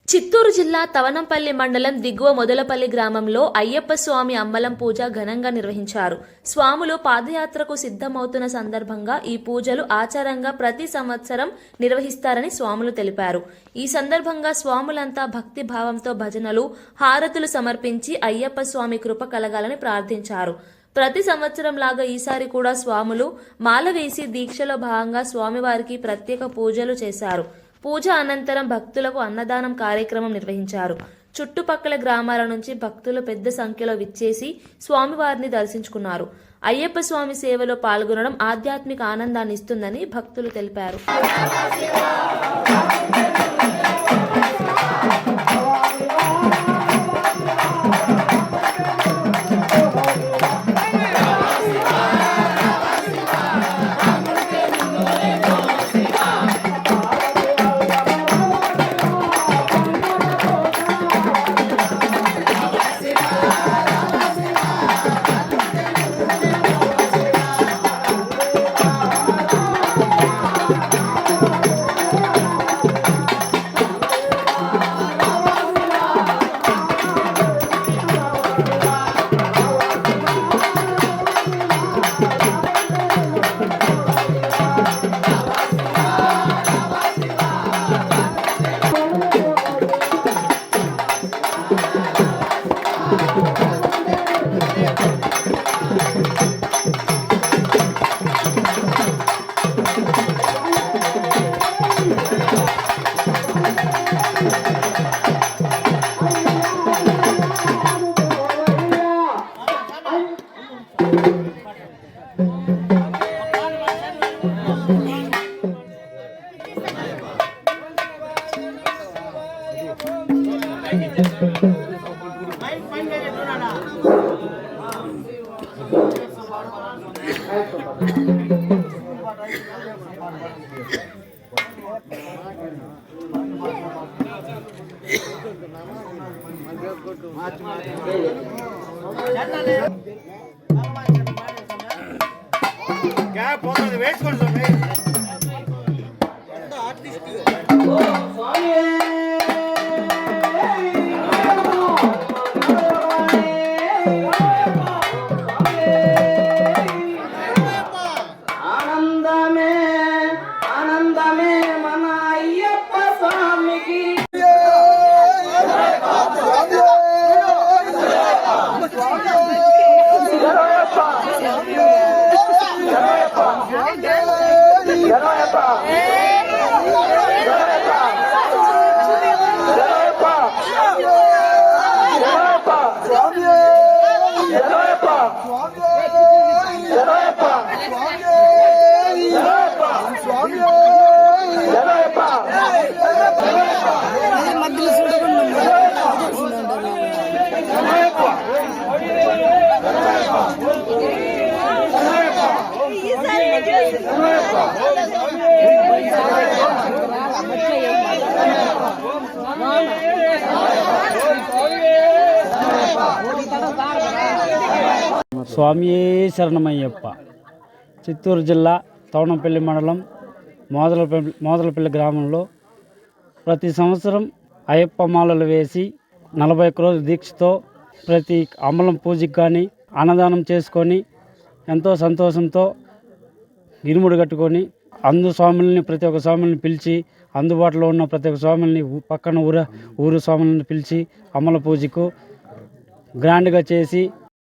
చిత్తూరు జిల్లా తవనంపల్లి మండలం దిగువ మొదలపల్లి గ్రామంలో అయ్యప్ప స్వామి అంబలం పూజ ఘనంగా నిర్వహించారు. స్వాములు పాదయాత్రకు సిద్ధమవుతున్న సందర్భంగా ఈ పూజలు ఆచారంగా ప్రతి సంవత్సరం నిర్వహిస్తారని స్వాములు తెలిపారు. ఈ సందర్భంగా స్వాములంతా భక్తి భావంతో భజనలు, హారతులు సమర్పించి అయ్యప్ప స్వామి కృప కలగాలని ప్రార్థించారు. ప్రతి సంవత్సరం లాగా ఈసారి కూడా స్వాములు మాల వేసి దీక్షలో భాగంగా స్వామివారికి ప్రత్యేక పూజలు చేశారు. పూజ అనంతరం భక్తులకు అన్నదానం కార్యక్రమం నిర్వహించారు. చుట్టుపక్కల గ్రామాల నుంచి భక్తులు పెద్ద సంఖ్యలో విచ్చేసి స్వామివారిని దర్శించుకున్నారు. అయ్యప్ప స్వామి సేవలో పాల్గొనడం ఆధ్యాత్మిక ఆనందాన్ని ఇస్తుందని భక్తులు తెలిపారు. స్వామియే శరణమయ్యప్ప. చిత్తూరు జిల్లా తవనంపల్లి మండలం మోదలపల్లి గ్రామంలో ప్రతి సంవత్సరం అయ్యప్ప మాలలు వేసి 41 రోజుల దీక్షతో ప్రతి అంబలం పూజకి కానీ అన్నదానం చేసుకొని ఎంతో సంతోషంతో ఇరుముడు కట్టుకొని ప్రతి ఒక్క స్వాములని పిలిచి అందుబాటులో ఉన్న ప్రతి ఒక్క స్వాములని పక్కన ఊరు స్వాములను పిలిచి అమ్మల పూజకు గ్రాండ్గా చేసి